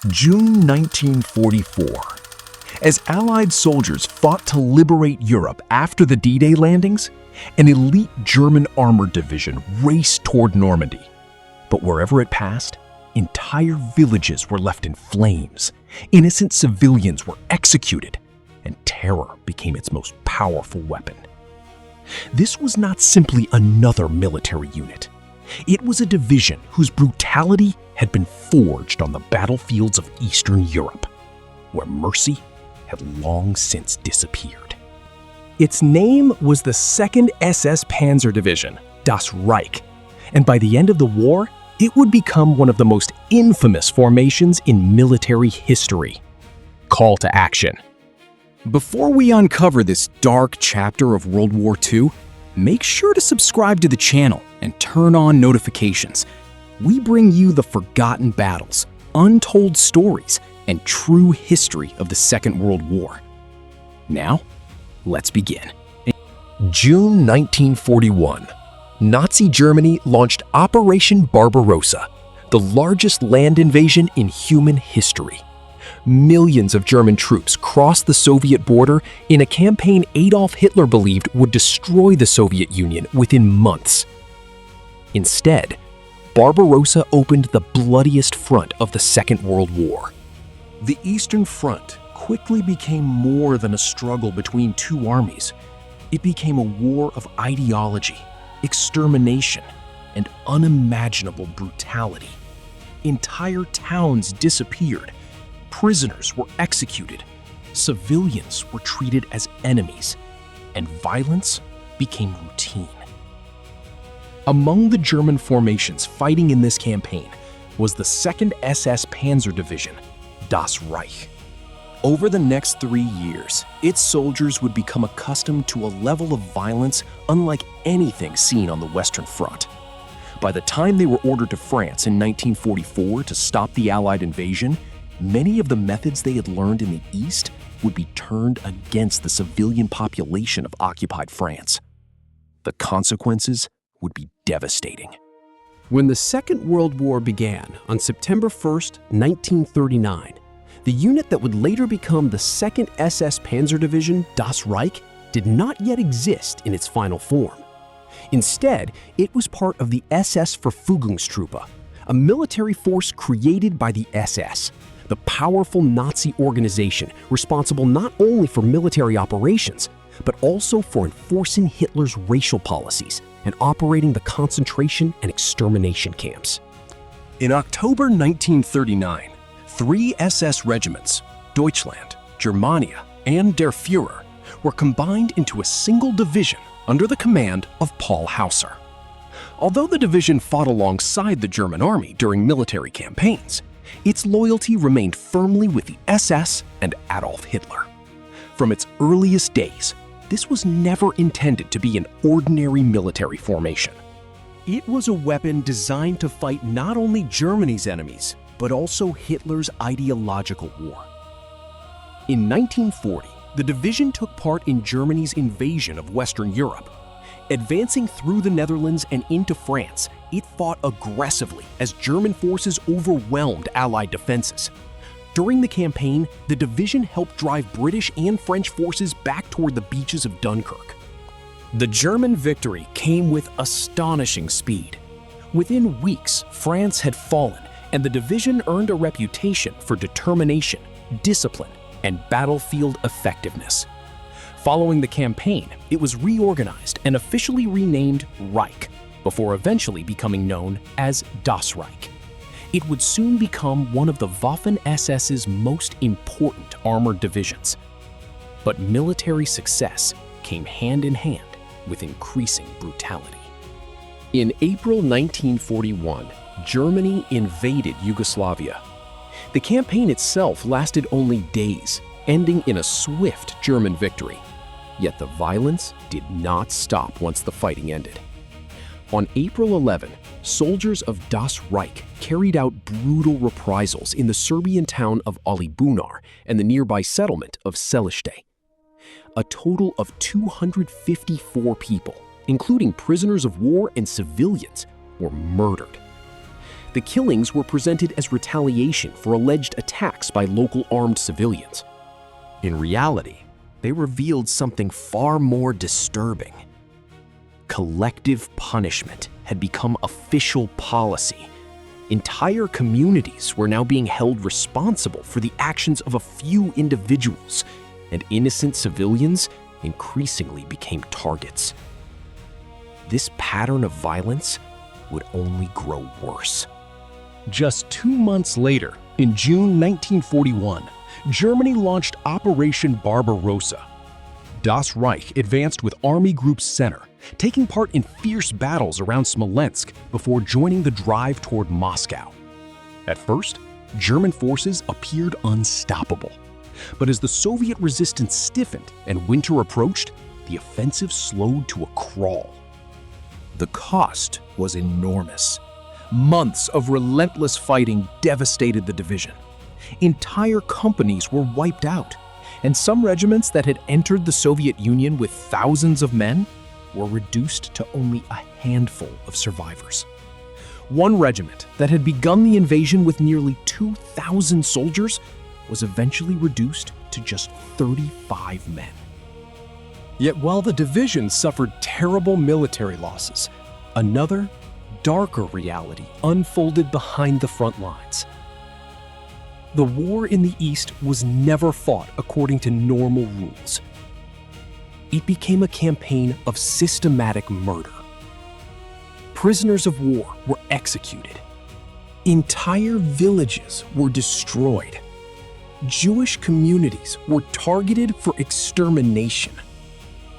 June 1944. As Allied soldiers fought to liberate Europe after the D-Day landings, an elite German armored division raced toward Normandy. But wherever it passed, entire villages were left in flames, innocent civilians were executed, and terror became its most powerful weapon. This was not simply another military unit. It was a division whose brutality had been forged on the battlefields of Eastern Europe, where mercy had long since disappeared. Its name was the 2nd SS Panzer Division, Das Reich, and by the end of the war, it would become one of the most infamous formations in military history. Call to action. Before we uncover this dark chapter of World War II, make sure to subscribe to the channel and turn on notifications. We bring you the forgotten battles, untold stories, and true history of the Second World War. Now, let's begin. June 1941. Nazi Germany launched Operation Barbarossa, the largest land invasion in human history. Millions of German troops crossed the Soviet border in a campaign Adolf Hitler believed would destroy the Soviet Union within months. Instead, Barbarossa opened the bloodiest front of the Second World War. The Eastern Front quickly became more than a struggle between two armies. It became a war of ideology, extermination, and unimaginable brutality. Entire towns disappeared. Prisoners were executed. Civilians were treated as enemies, and violence became routine. Among the German formations fighting in this campaign was the 2nd SS Panzer Division, Das Reich. Over the next 3 years, its soldiers would become accustomed to a level of violence unlike anything seen on the Western Front. By the time they were ordered to France in 1944 to stop the Allied invasion, many of the methods they had learned in the East would be turned against the civilian population of occupied France. The consequences would be devastating. When the Second World War began on September 1st, 1939, the unit that would later become the 2nd SS Panzer Division, Das Reich, did not yet exist in its final form. Instead, it was part of the SS Verfügungstruppe, a military force created by the SS, the powerful Nazi organization responsible not only for military operations, but also for enforcing Hitler's racial policies and operating the concentration and extermination camps. In October 1939, 3 SS regiments, Deutschland, Germania, and Der Führer, were combined into a single division under the command of Paul Hauser. Although the division fought alongside the German army during military campaigns, its loyalty remained firmly with the SS and Adolf Hitler. From its earliest days, this was never intended to be an ordinary military formation. It was a weapon designed to fight not only Germany's enemies, but also Hitler's ideological war. In 1940, the division took part in Germany's invasion of Western Europe. Advancing through the Netherlands and into France, it fought aggressively as German forces overwhelmed Allied defenses. During the campaign, the division helped drive British and French forces back toward the beaches of Dunkirk. The German victory came with astonishing speed. Within weeks, France had fallen, and the division earned a reputation for determination, discipline, and battlefield effectiveness. Following the campaign, it was reorganized and officially renamed Reich, before eventually becoming known as Das Reich. It would soon become one of the Waffen-SS's most important armored divisions. But military success came hand in hand with increasing brutality. In April 1941, Germany invaded Yugoslavia. The campaign itself lasted only days, ending in a swift German victory. Yet the violence did not stop once the fighting ended. On April 11, soldiers of Das Reich carried out brutal reprisals in the Serbian town of Alibunar and the nearby settlement of Selište. A total of 254 people, including prisoners of war and civilians, were murdered. The killings were presented as retaliation for alleged attacks by local armed civilians. In reality, they revealed something far more disturbing. Collective punishment had become official policy. Entire communities were now being held responsible for the actions of a few individuals, and innocent civilians increasingly became targets. This pattern of violence would only grow worse. Just 2 months later, in June 1941, Germany launched Operation Barbarossa. Das Reich advanced with Army Group Center, taking part in fierce battles around Smolensk before joining the drive toward Moscow. At first, German forces appeared unstoppable. But as the Soviet resistance stiffened and winter approached, the offensive slowed to a crawl. The cost was enormous. Months of relentless fighting devastated the division. Entire companies were wiped out, and some regiments that had entered the Soviet Union with thousands of men were reduced to only a handful of survivors. One regiment that had begun the invasion with nearly 2,000 soldiers was eventually reduced to just 35 men. Yet while the division suffered terrible military losses, another, darker reality unfolded behind the front lines. The war in the East was never fought according to normal rules. It became a campaign of systematic murder. Prisoners of war were executed. Entire villages were destroyed. Jewish communities were targeted for extermination.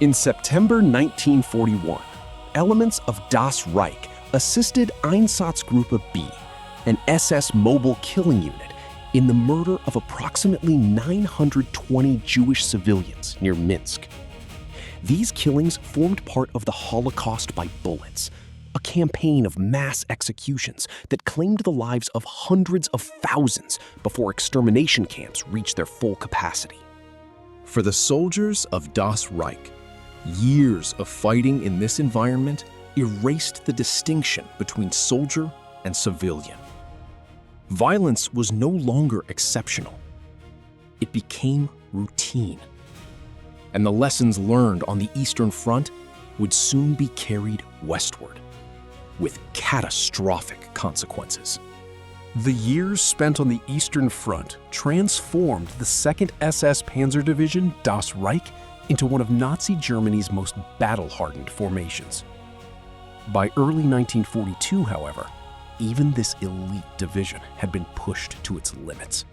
In September 1941, elements of Das Reich assisted Einsatzgruppe B, an SS mobile killing unit, in the murder of approximately 920 Jewish civilians near Minsk. These killings formed part of the Holocaust by bullets, a campaign of mass executions that claimed the lives of hundreds of thousands before extermination camps reached their full capacity. For the soldiers of Das Reich, years of fighting in this environment erased the distinction between soldier and civilian. Violence was no longer exceptional. It became routine. And the lessons learned on the Eastern Front would soon be carried westward, with catastrophic consequences. The years spent on the Eastern Front transformed the 2nd SS Panzer Division, Das Reich, into one of Nazi Germany's most battle-hardened formations. By early 1942, however, even this elite division had been pushed to its limits.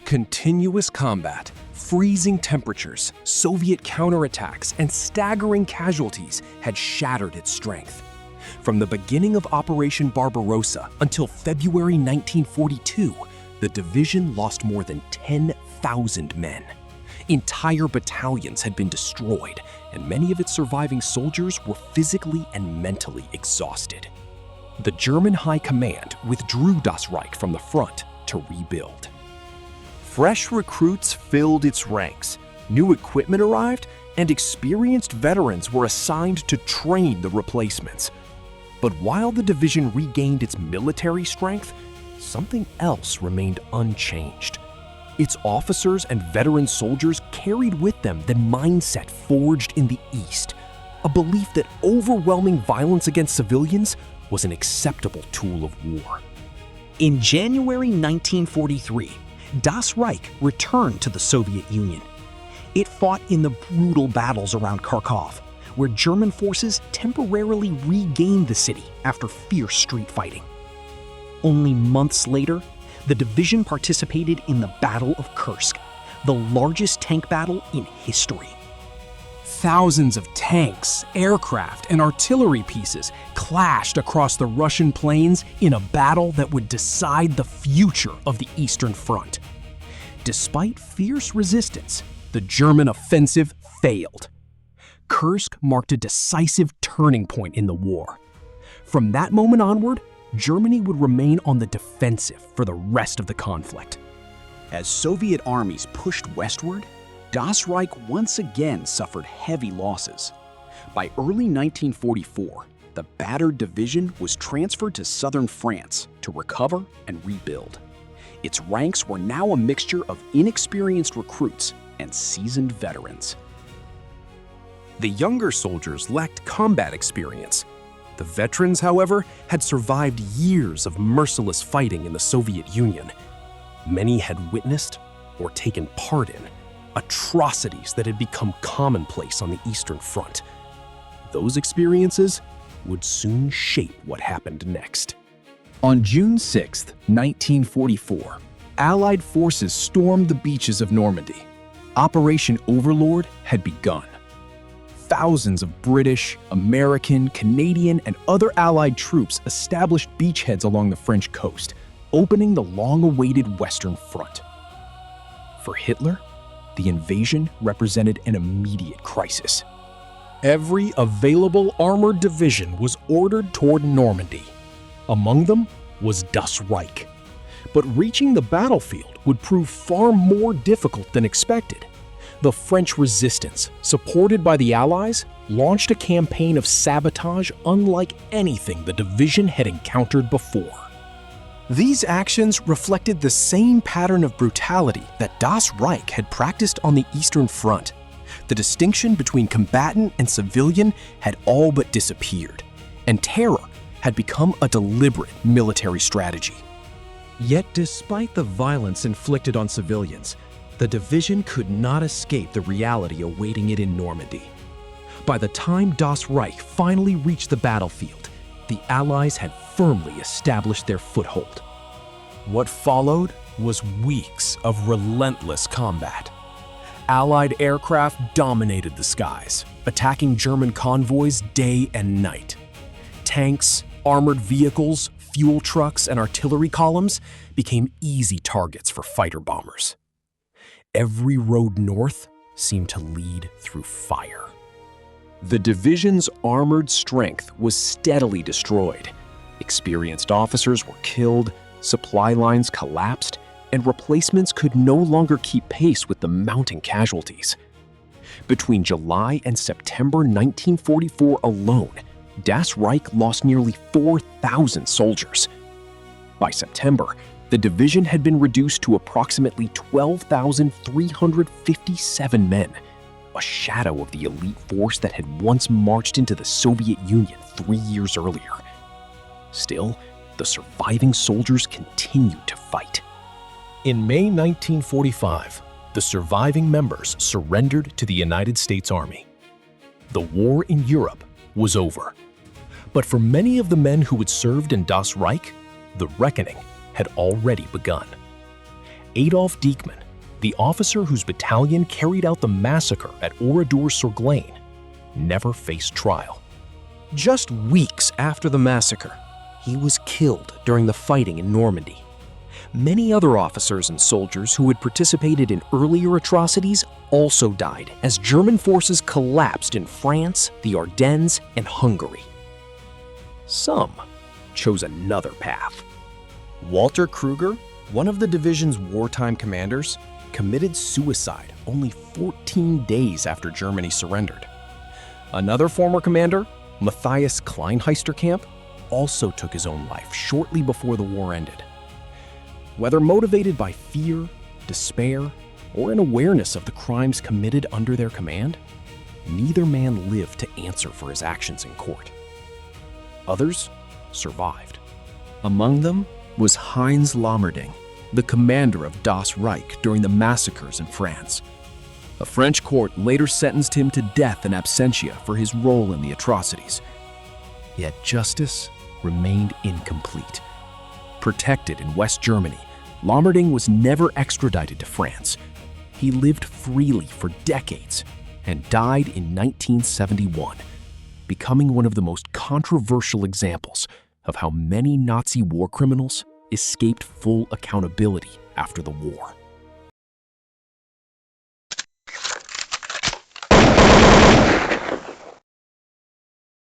Continuous combat, freezing temperatures, Soviet counterattacks, and staggering casualties had shattered its strength. From the beginning of Operation Barbarossa until February 1942, the division lost more than 10,000 men. Entire battalions had been destroyed, and many of its surviving soldiers were physically and mentally exhausted. The German High Command withdrew Das Reich from the front to rebuild. Fresh recruits filled its ranks, new equipment arrived, and experienced veterans were assigned to train the replacements. But while the division regained its military strength, something else remained unchanged. Its officers and veteran soldiers carried with them the mindset forged in the East, a belief that overwhelming violence against civilians was an acceptable tool of war. In January 1943, Das Reich returned to the Soviet Union. It fought in the brutal battles around Kharkov, where German forces temporarily regained the city after fierce street fighting. Only months later, the division participated in the Battle of Kursk, the largest tank battle in history. Thousands of tanks, aircraft, and artillery pieces clashed across the Russian plains in a battle that would decide the future of the Eastern Front. Despite fierce resistance, the German offensive failed. Kursk marked a decisive turning point in the war. From that moment onward, Germany would remain on the defensive for the rest of the conflict. As Soviet armies pushed westward, Das Reich once again suffered heavy losses. By early 1944, the battered division was transferred to southern France to recover and rebuild. Its ranks were now a mixture of inexperienced recruits and seasoned veterans. The younger soldiers lacked combat experience. The veterans, however, had survived years of merciless fighting in the Soviet Union. Many had witnessed or taken part in atrocities that had become commonplace on the Eastern Front. Those experiences would soon shape what happened next. On June 6, 1944, Allied forces stormed the beaches of Normandy. Operation Overlord had begun. Thousands of British, American, Canadian, and other Allied troops established beachheads along the French coast, opening the long-awaited Western Front. For Hitler, the invasion represented an immediate crisis. Every available armored division was ordered toward Normandy. Among them was Das Reich. But reaching the battlefield would prove far more difficult than expected. The French resistance, supported by the Allies, launched a campaign of sabotage unlike anything the division had encountered before. These actions reflected the same pattern of brutality that Das Reich had practiced on the Eastern Front. The distinction between combatant and civilian had all but disappeared, and terror had become a deliberate military strategy. Yet despite the violence inflicted on civilians, the division could not escape the reality awaiting it in Normandy. By the time Das Reich finally reached the battlefield, the Allies had firmly established their foothold. What followed was weeks of relentless combat. Allied aircraft dominated the skies, attacking German convoys day and night. Tanks, armored vehicles, fuel trucks, and artillery columns became easy targets for fighter bombers. Every road north seemed to lead through fire. The division's armored strength was steadily destroyed. Experienced officers were killed, supply lines collapsed, and replacements could no longer keep pace with the mounting casualties. Between July and September 1944 alone, Das Reich lost nearly 4,000 soldiers. By September, the division had been reduced to approximately 12,357 men, a shadow of the elite force that had once marched into the Soviet Union 3 years earlier. Still, the surviving soldiers continued to fight. In May 1945, the surviving members surrendered to the United States Army. The war in Europe was over. But for many of the men who had served in Das Reich, the reckoning had already begun. Adolf Diekmann, the officer whose battalion carried out the massacre at Oradour-sur-Glane, never faced trial. Just weeks after the massacre, he was killed during the fighting in Normandy. Many other officers and soldiers who had participated in earlier atrocities also died as German forces collapsed in France, the Ardennes, and Hungary. Some chose another path. Walter Kruger, one of the division's wartime commanders, committed suicide only 14 days after Germany surrendered. Another former commander, Matthias Kleinheisterkamp, also took his own life shortly before the war ended. Whether motivated by fear, despair, or an awareness of the crimes committed under their command, neither man lived to answer for his actions in court. Others survived. Among them was Heinz Lammerding, the commander of Das Reich during the massacres in France. A French court later sentenced him to death in absentia for his role in the atrocities. Yet justice remained incomplete. Protected in West Germany, Lammerding was never extradited to France. He lived freely for decades and died in 1971, becoming one of the most controversial examples of how many Nazi war criminals escaped full accountability after the war.